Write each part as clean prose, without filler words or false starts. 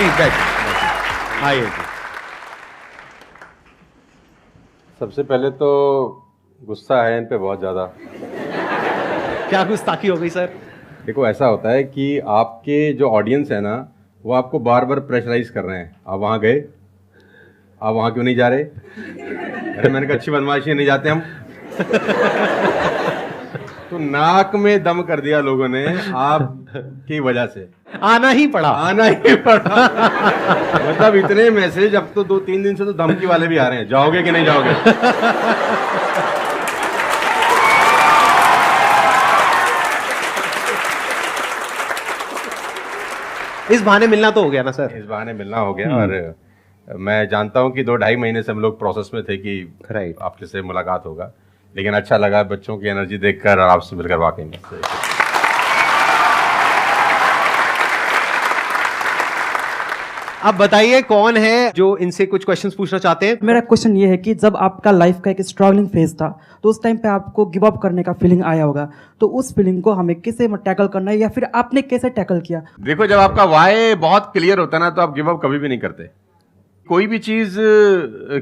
Please बैठ आइए। सबसे पहले तो गुस्सा है इन पे बहुत ज़्यादा। क्या गुस्ताखी हो गई सर? देखो ऐसा होता है कि आपके जो ऑडियंस है ना वो आपको बार बार प्रेशराइज कर रहे हैं। आप वहाँ गए, आप वहाँ क्यों नहीं जा रहे? अरे मैंने कहा अच्छी बदमाशी नहीं जाते हम। तो नाक में दम कर दिया लोगों ने आपकी वजह से। आना ही पड़ा। मतलब इतने मैसेज, अब तो 2-3 दिन से तो धमकी वाले भी आ रहे हैं, जाओगे कि नहीं जाओगे। इस बहाने मिलना तो हो गया ना सर? इस बहाने मिलना हो गया। और मैं जानता हूं कि 2-2.5 महीने से हम लोग प्रोसेस में थे कि आपके से मुलाकात होगा, लेकिन अच्छा लगा बच्चों की एनर्जी देखकर और आपसे मिलकर वाकई में। अब बताइए कौन है जो इनसे कुछ क्वेश्चंस पूछना चाहते हैं? मेरा क्वेश्चन ये है कि जब आपका लाइफ का एक स्ट्रगलिंग फेज था तो उस टाइम पे आपको गिव अप करने का फीलिंग आया होगा, तो उस फीलिंग को हमें कैसे टैकल करना है या फिर आपने कैसे टैकल किया? देखो जब आपका वाई बहुत क्लियर होता है ना तो आप गिव अप कभी भी नहीं करते। कोई भी चीज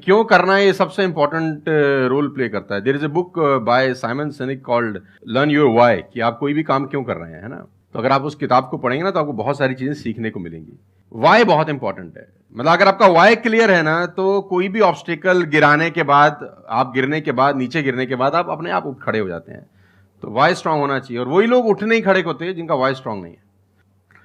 क्यों करना है ये सबसे इंपॉर्टेंट रोल प्ले करता है। There is a book by Simon Sinek called learn your why, कि आप कोई भी काम क्यों कर रहे हैं, है ना। तो अगर आप उस किताब को पढ़ेंगे ना तो आपको बहुत सारी चीजें सीखने को मिलेंगी। वाई बहुत इंपॉर्टेंट है। मतलब अगर आपका वाई क्लियर है ना तो कोई भी ऑब्स्टिकल गिराने के बाद, आप गिरने के बाद, नीचे गिरने के बाद आप अपने आप उठ खड़े हो जाते हैं। तो वाई स्ट्रांग होना चाहिए, और वही लोग उठने ही खड़े होते हैं जिनका वाई स्ट्रांग नहीं है।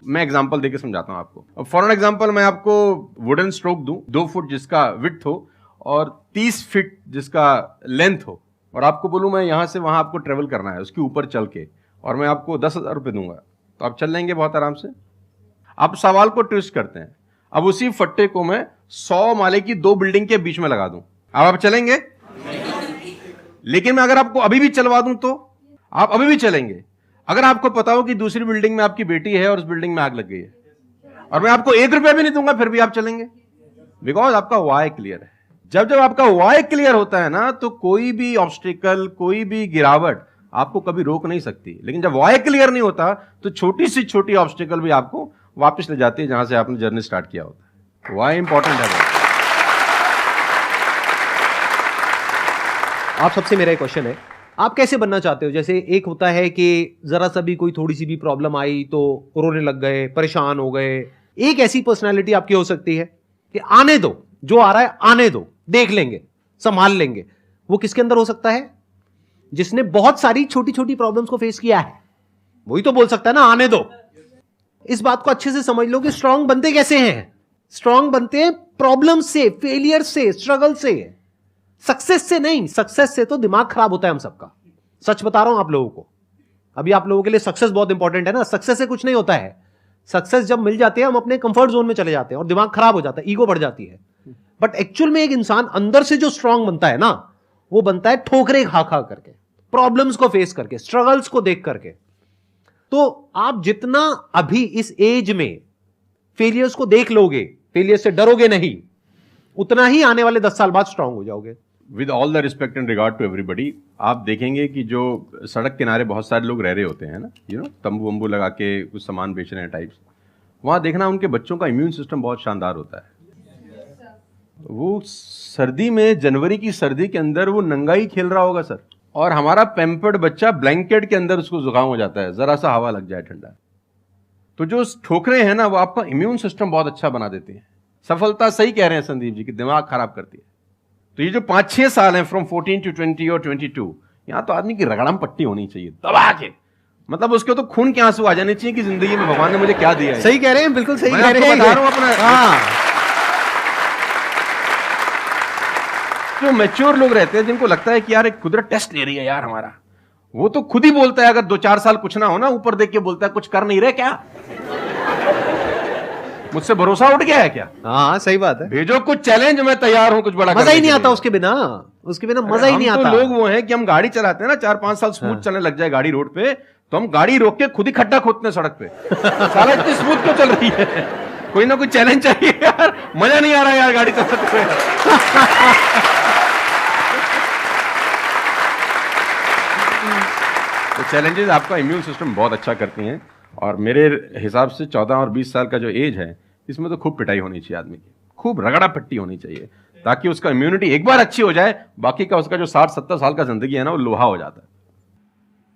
मैं एग्जांपल देके समझाता हूं आपको। अब फॉर एन एग्जांपल मैं आपको वुडन स्ट्रोक दूं, 2 फुट जिसका विड्थ हो और 30 फीट जिसका लेंथ हो, और आपको बोलूं मैं यहां से वहां आपको ट्रेवल करना है उसके ऊपर चल के, और मैं आपको 10,000 रुपये दूंगा, तो आप चल लेंगे बहुत आराम से। आप सवाल को ट्विस्ट करते हैं। अब उसी फट्टे को मैं 100 माले की 2 बिल्डिंग के बीच में लगा दूं, अब आप चलेंगे? लेकिन मैं अगर आपको अभी भी चलवा दूं तो आप अभी भी चलेंगे। अगर आपको पता हो कि दूसरी बिल्डिंग में आपकी बेटी है और उस बिल्डिंग में आग लग गई है, और मैं आपको 1 रुपया भी नहीं दूंगा, फिर भी आप चलेंगे? बिकॉज आपका वाई क्लियर है। जब जब आपका वाई क्लियर होता है ना तो कोई भी ऑब्स्टिकल, कोई भी गिरावट आपको कभी रोक नहीं सकती। लेकिन जब वाई क्लियर नहीं होता तो छोटी सी छोटी ऑब्स्टिकल भी आपको वापस ले जाती है जहां से आपने जर्नी स्टार्ट किया होता है। वाई इंपॉर्टेंट है। आप सबसे मेरा एक क्वेश्चन है, आप कैसे बनना चाहते हो? जैसे एक होता है कि जरा सा भी कोई थोड़ी सी भी प्रॉब्लम आई तो रोने लग गए, परेशान हो गए। एक ऐसी पर्सनालिटी आपकी हो सकती है कि आने दो, जो आ रहा है आने दो, देख लेंगे, संभाल लेंगे। वो किसके अंदर हो सकता है? जिसने बहुत सारी छोटी छोटी प्रॉब्लम्स को फेस किया है, वही तो बोल सकता है ना आने दो। इस बात को अच्छे से समझ लो कि स्ट्रांग बनते कैसे हैं। स्ट्रांग बनते हैं प्रॉब्लम से, फेलियर से, स्ट्रगल से, सक्सेस से नहीं। सक्सेस से तो दिमाग खराब होता है हम सबका। सच बता रहा हूं आप लोगों को। अभी आप लोगों के लिए सक्सेस बहुत इंपॉर्टेंट है ना। सक्सेस से कुछ नहीं होता है। सक्सेस जब मिल जाते हैं हम अपने कंफर्ट जोन में चले जाते हैं और दिमाग खराब हो जाता है, ईगो बढ़ जाती है। बट एक्चुअल में एक इंसान अंदर से जो स्ट्रांग बनता है ना, वो बनता है ठोकरे खा खा करके, प्रॉब्लम्स को फेस करके, स्ट्रगल्स को देख करके। तो आप जितना अभी इस एज में फेलियर्स को देख लोगे, फेलियर से डरोगे नहीं, उतना ही आने वाले 10 साल बाद स्ट्रांग हो जाओगे। With all the respect and regard to everybody, आप देखेंगे कि जो सड़क किनारे बहुत सारे लोग रह रहे होते हैं ना, तंबू वंबू लगा के कुछ सामान बेच रहे हैं टाइप्स, वहाँ देखना उनके बच्चों का इम्यून सिस्टम बहुत शानदार होता है। वो सर्दी में, जनवरी की सर्दी के अंदर वो नंगाई खेल रहा होगा सर, और हमारा पैम्पर्ड बच्चा ब्लैंकेट के अंदर उसको जुकाम हो जाता है जरा सा हवा लग जाए ठंडा। तो जो ठोकरे हैं ना वो आपका इम्यून सिस्टम बहुत अच्छा बना देती है। सफलता, सही कह रहे हैं संदीप जी, कि दिमाग खराब करती है। तो ये जो 5-6 साल हैं फ्रॉम 14 to 20 और 22, यहां तो आदमी की रगड़म पट्टी होनी चाहिए दबा के। मतलब उसके तो खून के आंसू आ जाने चाहिए कि जिंदगी में भगवान ने मुझे क्या दिया है। सही कह रहे हैं, बिल्कुल सही कह रहे हैं। बता रहा हूं अपना। हाँ। जो मैच्योर लोग रहते हैं जिनको लगता है कि यार एक कुदरत टेस्ट ले रही है यार हमारा, वो तो खुद ही बोलता है, अगर 2-4 साल कुछ ना हो ना, ऊपर देख के बोलता है कुछ कर नहीं रहे क्या, मुझसे भरोसा उठ गया है क्या? हाँ सही बात है। भेजो कुछ चैलेंज, मैं तैयार हूं कुछ बड़ा। मजा ही नहीं आता उसके बिना, उसके बिना मजा ही नहीं आता। लोग वो हैं कि हम गाड़ी चलाते हैं ना, 4-5 साल स्मूथ चलने लग जाए गाड़ी रोड पे, तो हम गाड़ी रोक के खुद ही खड्डा खोदते हैं सड़क पे। साला इतनी स्मूथ क्यों चल रही है? कोई ना कोई चैलेंज चाहिए यार, मजा नहीं आ रहा यार गाड़ी चलाते हुए। तो चैलेंजेस आपका इम्यून सिस्टम बहुत अच्छा करती हैं, और मेरे हिसाब से 14 और 20 साल का जो एज है, इसमें तो खूब पिटाई होनी चाहिए आदमी की, खूब रगड़ा पट्टी होनी चाहिए, ताकि उसका इम्यूनिटी एक बार अच्छी हो जाए, बाकी का उसका जो 60-70 साल का जिंदगी है ना, वो लोहा हो जाता है।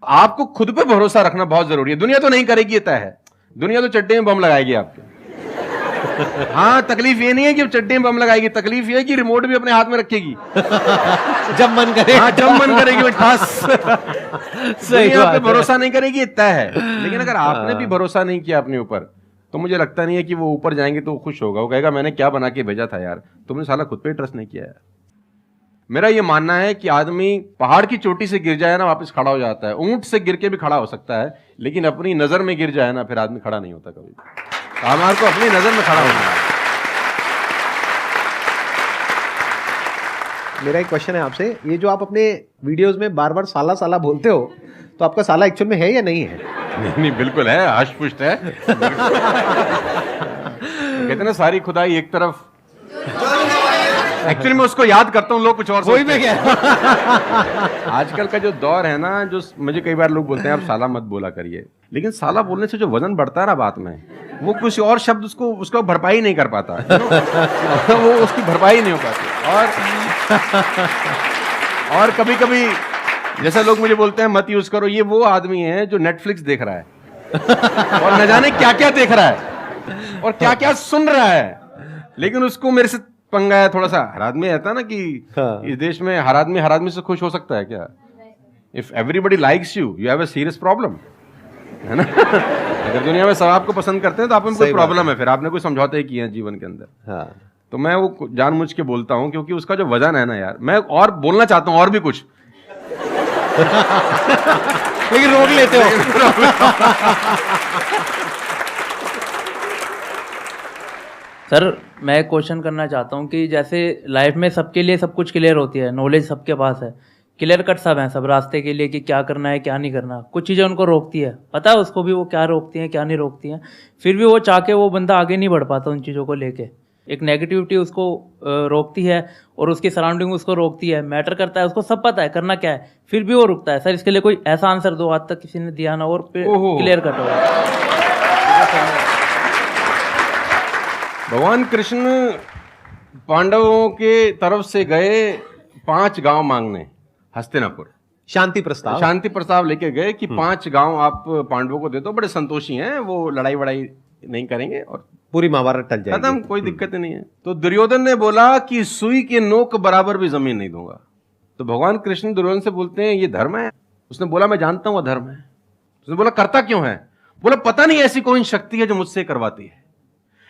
आपको खुद पे भरोसा रखना बहुत जरूरी है। दुनिया तो नहीं करेगी, ये तय है, दुनिया तो चड्डे में बम लगाएगी आपके। हाँ, तकलीफ ये नहीं है कि चड्डे में बम लगाएगी, तकलीफ ये है कि रिमोट भी अपने हाथ में रखेगी जब मन करे। हाँ, जब मन करेगी वो ठास। दुनिया पे भरोसा नहीं करेगी, ये तय है। लेकिन अगर आपने भी भरोसा नहीं किया अपने ऊपर, तो मुझे लगता नहीं है कि वो ऊपर जाएंगे तो खुश होगा। वो कहेगा मैंने क्या बना के भेजा था यार, तुमने साला खुद पे ट्रस्ट नहीं किया यार। मेरा ये मानना है कि आदमी पहाड़ की चोटी से गिर जाए ना, वापस खड़ा हो जाता है। ऊंट से गिर के भी खड़ा हो सकता है, लेकिन अपनी नजर में गिर जाए ना, फिर आदमी खड़ा नहीं होता कभी। हमारे को अपनी नजर में खड़ा होना है। मेरा एक क्वेश्चन है आपसे, ये जो आप अपने वीडियोस में बार बार साला साला बोलते हो, तो आपका साला एक्चुअल में है या नहीं है? नहीं, बिल्कुल है, हष्ट-पुष्ट है। कहते ना सारी खुदाई एक तरफ, एक्चुअली मैं उसको याद करता हूँ, लोग कुछ और वही में क्या। आजकल का जो दौर है ना, जो मुझे कई बार लोग बोलते हैं आप साला मत बोला करिए, लेकिन साला बोलने से जो वजन बढ़ता है ना बात में, वो कुछ और शब्द उसको भरपाई नहीं कर पाता। वो उसकी भरपाई नहीं हो पाती। और कभी कभी जैसा लोग मुझे बोलते हैं मत यूज करो, ये वो आदमी है जो नेटफ्लिक्स देख रहा है और न जाने क्या क्या देख रहा है और क्या क्या सुन रहा है, लेकिन उसको मेरे से पंगा है थोड़ा सा। हर आदमी रहता है ना कि इस देश में हर आदमी से खुश हो सकता है क्या? If everybody likes you have a serious problem, है ना? अगर दुनिया में सब आपको पसंद करते हैं तो आप में कोई प्रॉब्लम है, फिर आपने कोई समझौते किए हैं जीवन के अंदर। हाँ। तो मैं वो जानबूझ के बोलता हूं, क्योंकि उसका जो वजन है ना यार, मैं और बोलना चाहता हूं और भी कुछ लेकिन रोक लेते हो। सर मैं क्वेश्चन करना चाहता हूँ कि जैसे लाइफ में सबके लिए सब कुछ क्लियर होती है, नॉलेज सबके पास है, क्लियर कट सब हैं सब रास्ते के लिए कि क्या करना है क्या नहीं करना। कुछ चीज़ें उनको रोकती है, पता है उसको भी वो क्या रोकती हैं क्या नहीं रोकती हैं, फिर भी वो चाह के वो बंदा आगे नहीं बढ़ पाता उन चीज़ों को लेके। एक नेगेटिविटी उसको रोकती है और उसकी सराउंडिंग उसको रोकती है, मैटर करता है, उसको सब पता है करना क्या है, फिर भी वो रुकता है। सर इसके लिए कोई ऐसा आंसर दो, आज तक किसी ने दिया ना और क्लियर कट हो। भगवान कृष्ण पांडवों के तरफ से गए 5 गांव मांगने हस्तिनापुर, शांति प्रस्ताव लेके गए कि 5 गांव आप पांडवों को दे दो, बड़े संतोषी हैं, वो लड़ाई वड़ाई नहीं करेंगे और पूरी महाभारत टल जाएगी, खत्म, कोई दिक्कत ही नहीं है। तो दुर्योधन ने बोला कि सुई के नोक बराबर भी जमीन नहीं दूंगा। तो भगवान कृष्ण दुर्योधन से बोलते हैं ये धर्म है? उसने बोला मैं जानता हूं धर्म है। उसने बोला करता क्यों है? बोला पता नहीं ऐसी कोई शक्ति है जो मुझसे करवाती है।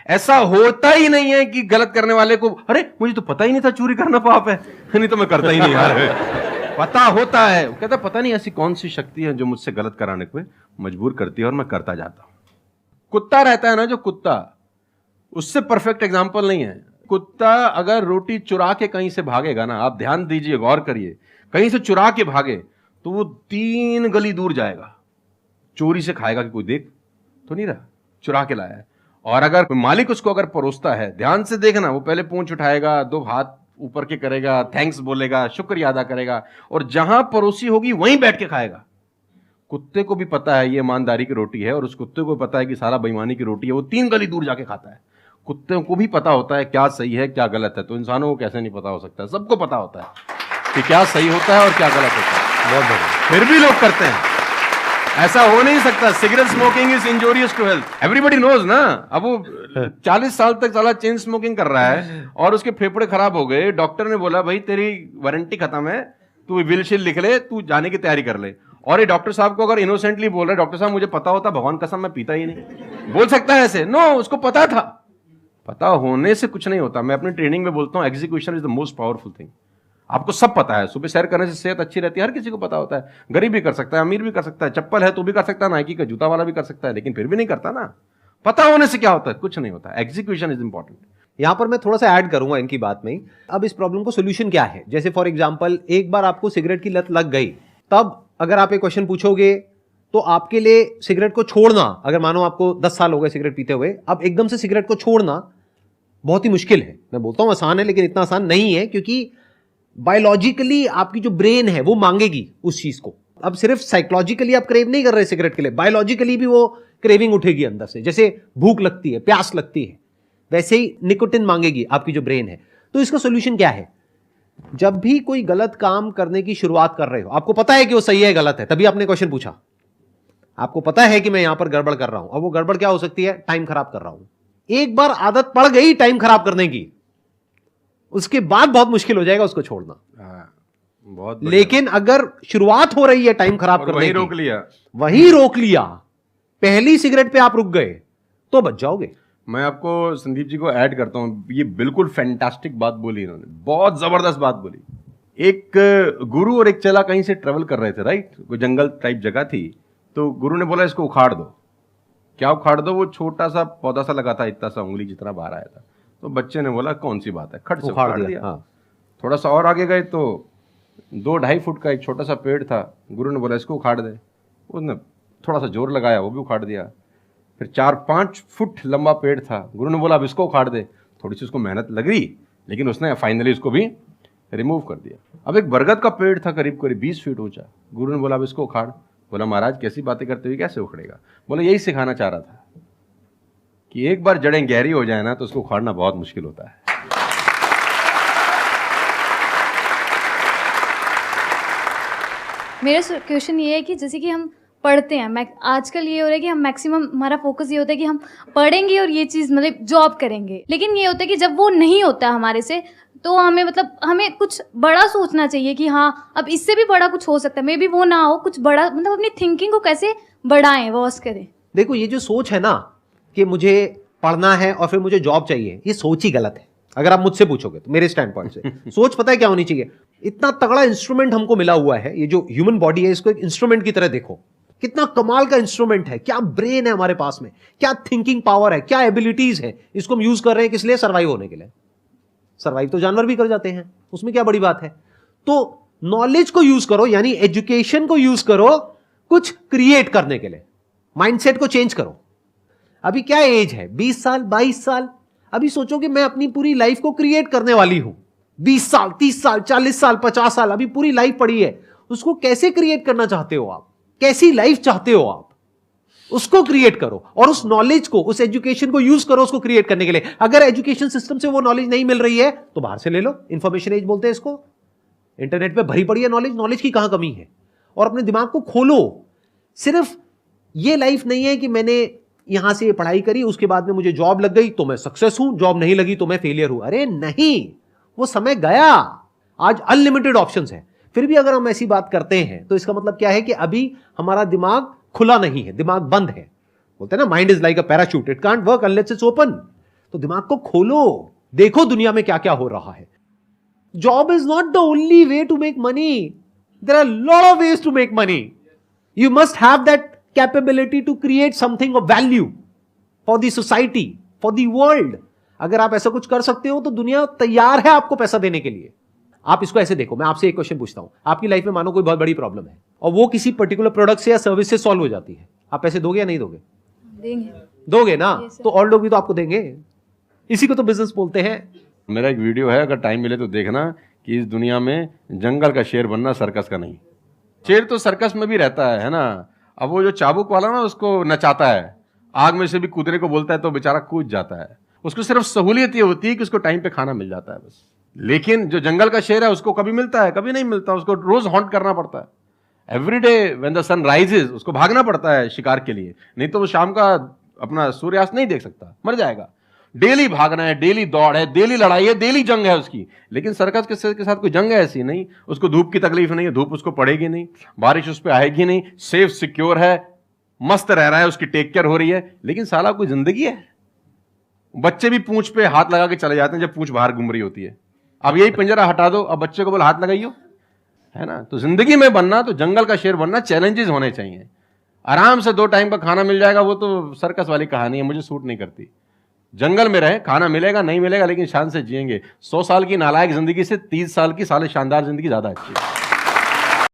ऐसा होता ही नहीं है कि गलत करने वाले को अरे मुझे तो पता ही नहीं था चोरी करना पाप है, नहीं तो मैं करता ही नहीं यार। पता होता है। वो कहता पता नहीं ऐसी कौन सी शक्ति है जो मुझसे गलत कराने को मजबूर करती है और मैं करता जाता हूं। कुत्ता रहता है ना, जो कुत्ता, उससे परफेक्ट एग्जाम्पल नहीं है। कुत्ता अगर रोटी चुरा के कहीं से भागेगा ना, आप ध्यान दीजिए, गौर करिए, कहीं से चुरा के भागे तो वो 3 गली दूर जाएगा, चोरी से खाएगा कि कोई देख तो नहीं रहा, चुरा के लाया है। और अगर मालिक उसको अगर परोसता है, ध्यान से देखना, वो पहले पूंछ उठाएगा, 2 हाथ ऊपर के करेगा, थैंक्स बोलेगा, शुक्रिया अदा करेगा, और जहां परोसी होगी वहीं बैठ के खाएगा। कुत्ते को भी पता है ये ईमानदारी की रोटी है और उस कुत्ते को पता है कि सारा बेईमानी की रोटी है, वो 3 गली दूर जाके खाता है। कुत्ते को भी पता होता है क्या सही है क्या गलत है, तो इंसानों को कैसे नहीं पता हो सकता है? सबको पता होता है कि क्या सही होता है और क्या गलत होता है। बहुत बढ़िया। फिर भी लोग करते हैं। ऐसा हो नहीं सकता। Cigarette smoking is injurious to health, everybody knows ना। अब वो 40 साल तक साला चेन स्मोकिंग कर रहा है और उसके फेफड़े खराब हो गए, डॉक्टर ने बोला भाई तेरी वारंटी खत्म है, तू विल शील लिख ले, तू जाने की तैयारी कर ले। और ये डॉक्टर साहब को अगर इनोसेंटली बोल रहे, डॉक्टर साहब मुझे पता होता, भगवान कसम मैं पीता ही नहीं, बोल सकता है ऐसे? नो, उसको पता था। पता होने से कुछ नहीं होता। मैं अपनी ट्रेनिंग में बोलता हूं execution is the most powerful thing. आपको सब पता है, सुबह सैर करने से सेहत अच्छी रहती है, हर किसी को पता होता है। गरीब भी कर सकता है, अमीर भी कर सकता है, चप्पल है तो भी कर सकता है, नाइकी का जूता वाला भी कर सकता है, लेकिन फिर भी नहीं करता ना। पता होने से क्या होता है? कुछ नहीं होता। Execution is important. यहां पर मैं थोड़ा सा ऐड करूंगा इनकी बात में। अब इस प्रॉब्लम को सोल्यूशन क्या है? जैसे फॉर एग्जांपल, एक बार आपको सिगरेट की लत लग गई, तब अगर आप एक क्वेश्चन पूछोगे तो आपके लिए सिगरेट को छोड़ना, अगर मानो आपको 10 साल हो गए सिगरेट पीते हुए, अब एकदम से सिगरेट को छोड़ना बहुत ही मुश्किल है। मैं बोलता हूं आसान है, लेकिन इतना आसान नहीं है, क्योंकि बायोलॉजिकली आपकी जो ब्रेन है वो मांगेगी उस चीज को। अब सिर्फ साइकोलॉजिकली आप क्रेव नहीं कर रहे सिगरेट के लिए, बायोलॉजिकली भी वो क्रेविंग उठेगी अंदर से। जैसे भूख लगती है, प्यास लगती है, वैसे ही निकोटिन मांगेगी आपकी जो ब्रेन है। तो इसका सोल्यूशन क्या है? जब भी कोई गलत काम करने की शुरुआत कर रहे हो, आपको पता है कि वो सही है गलत है, तभी आपने क्वेश्चन पूछा, आपको पता है कि मैं यहां पर गड़बड़ कर रहा हूं, अब वो गड़बड़ क्या हो सकती है? टाइम खराब कर रहा हूं। एक बार आदत पड़ गई टाइम खराब करने की, उसके बाद बहुत मुश्किल हो जाएगा उसको छोड़ना। बहुत लेकिन अगर शुरुआत हो रही है टाइम खराब करने वही की, रोक लिया, वही रोक लिया, पहली सिगरेट पे आप रुक गए, तो बच जाओगे। मैं आपको संदीप जी को ऐड करता हूं, ये बिल्कुल फैंटास्टिक बात बोली इन्होंने, बहुत जबरदस्त बात बोली। एक गुरु और एक चेला कहीं से ट्रेवल कर रहे थे, राइट, कोई जंगल टाइप जगह थी, तो गुरु ने बोला इसको उखाड़ दो। क्या उखाड़ दो? वो छोटा सा पौधा सा लगा था, इतना सा उंगली जितना बाहर आया था। तो बच्चे ने बोला कौन सी बात है, खट से उखाड़ दिया। हाँ। थोड़ा सा और आगे गए तो 2-2.5 फुट का एक छोटा सा पेड़ था, गुरु ने बोला इसको उखाड़ दे। उसने थोड़ा सा जोर लगाया, वो भी उखाड़ दिया। फिर 4-5 फुट लंबा पेड़ था, गुरु ने बोला अब इसको उखाड़ दे। थोड़ी सी उसको मेहनत लग रही, लेकिन उसने फाइनली उसको भी रिमूव कर दिया। अब एक बरगद का पेड़ था करीब करीब 20 फीट ऊंचा, गुरु ने बोला अब इसको उखाड़। बोला महाराज कैसी बातें करते हुए, कैसे उखड़ेगा? बोला यही सिखाना चाह रहा था कि एक बार जड़ें गहरी हो जाए ना तो उसको उखाड़ना बहुत मुश्किल होता है। मेरा क्वेश्चन ये है कि जैसे कि हम पढ़ते हैं, आजकल ये हो रहा है कि हम मैक्सिमम हमारा फोकस ये होता है कि हम पढ़ेंगे और ये चीज़ मतलब जॉब करेंगे, लेकिन ये होता है कि जब वो नहीं होता हमारे से, तो हमें मतलब हमें कुछ बड़ा सोचना चाहिए कि हाँ अब इससे भी बड़ा कुछ हो सकता है, मे बी वो ना हो, कुछ बड़ा, मतलब अपनी थिंकिंग को कैसे बढ़ाएं, वॉश करें। देखो ये जो सोच है ना कि मुझे पढ़ना है और फिर मुझे जॉब चाहिए, ये सोच ही गलत है। अगर आप मुझसे पूछोगे तो मेरे स्टैंड पॉइंट से सोच पता है क्या होनी चाहिए? इतना तगड़ा इंस्ट्रूमेंट हमको मिला हुआ है, ये जो ह्यूमन बॉडी है इसको एक इंस्ट्रूमेंट की तरह देखो, कितना कमाल का इंस्ट्रूमेंट है, क्या ब्रेन है हमारे पास में, क्या थिंकिंग पावर है, क्या एबिलिटीज है। इसको हम यूज कर रहे हैं किस लिए? सर्वाइव होने के लिए। सर्वाइव तो जानवर भी कर जाते हैं, उसमें क्या बड़ी बात है? तो नॉलेज को यूज करो, यानी एजुकेशन को यूज करो कुछ क्रिएट करने के लिए, माइंडसेट को चेंज करो। अभी क्या एज है? 20 साल 22 साल। अभी सोचो कि मैं अपनी पूरी लाइफ को क्रिएट करने वाली हूं। 20 साल 30 साल 40 साल 50 साल, अभी पूरी लाइफ पड़ी है, उसको कैसे क्रिएट करना चाहते हो आप? कैसी लाइफ चाहते हो आप? उसको क्रिएट करो और उस नॉलेज को, उस एजुकेशन को यूज करो उसको क्रिएट करने के लिए। अगर एजुकेशन सिस्टम से वो नॉलेज नहीं मिल रही है तो बाहर से ले लो, इंफॉर्मेशन एज बोलते हैं इसको। इंटरनेट पे भरी पड़ी है नॉलेज, नॉलेज की कहां कमी है? और अपने दिमाग को खोलो। सिर्फ ये लाइफ नहीं है कि मैंने यहां से पढ़ाई करी, उसके बाद में मुझे जॉब लग गई तो मैं सक्सेस हूं, जॉब नहीं लगी तो मैं फेलियर हूं। अरे नहीं, वो समय गया। आज अनलिमिटेड ऑप्शंस है। फिर भी अगर हम ऐसी बात करते हैं तो इसका मतलब क्या है कि अभी हमारा दिमाग खुला नहीं है, दिमाग बंद है। बोलते हैं ना, mind is like a parachute, it can't work unless it's open. तो दिमाग को खोलो, देखो दुनिया में क्या क्या हो रहा है। Job is not the only way to make money, there are lot of ways to make money. You must have that capability to create something of value for the society, for the world. अगर आप ऐसा कुछ कर सकते हो तो दुनिया तैयार है आपको पैसा देने के लिए। आप इसको ऐसे देखो, मैं आपसे एक क्वेश्चन पूछता हूं, आपकी लाइफ में मानो कोई बहुत बड़ी प्रॉब्लम है और वो किसी पर्टिकुलर प्रोडक्ट से या सर्विस से सॉल्व हो जाती है, आप पैसे दोगे या नहीं दोगे? देंगे। दोगे ना? तो और लोग भी तो आपको देंगे। इसी को तो बिजनेस बोलते हैं। मेरा एक वीडियो है, अगर टाइम मिले तो देखना, कि इस दुनिया में जंगल का शेर बनना, सर्कस का नहीं। शेर तो सर्कस में भी रहता है ना। अब वो जो चाबुक वाला ना उसको नचाता है, आग में से भी कूदने को बोलता है तो बेचारा कूद जाता है। उसको सिर्फ सहूलियत ये होती है कि उसको टाइम पे खाना मिल जाता है बस। लेकिन जो जंगल का शेर है उसको कभी मिलता है, कभी नहीं मिलता, उसको रोज हॉन्ट करना पड़ता है। Every day when the sun rises उसको भागना पड़ता है शिकार के लिए, नहीं तो वो शाम का अपना सूर्यास्त नहीं देख सकता, मर जाएगा। डेली भागना है, डेली दौड़ है, डेली लड़ाई है, डेली जंग है उसकी। लेकिन सर्कस के साथ कोई जंग है ऐसी नहीं, उसको धूप की तकलीफ नहीं है, धूप उसको पड़ेगी नहीं, बारिश उस पर आएगी नहीं, सेफ सिक्योर है, मस्त रह रहा है, उसकी टेक केयर हो रही है। लेकिन साला कोई जिंदगी है? बच्चे भी पूंछ पे हाथ लगा के चले जाते हैं जब पूंछ बाहर घूम रही होती है। अब यही पिंजरा हटा दो, अब बच्चे को बोल हाथ लगाइयो, है ना? तो जिंदगी में बनना, तो जंगल का शेर बनना, चैलेंजेस होने चाहिए। आराम से 2 टाइम का खाना मिल जाएगा, वो तो सर्कस वाली कहानी है, मुझे सूट नहीं करती। जंगल में रहे, खाना मिलेगा नहीं मिलेगा लेकिन शान से जिएंगे। 100 साल की नालायक जिंदगी से 30 साल की साले शानदार जिंदगी ज्यादा अच्छी है।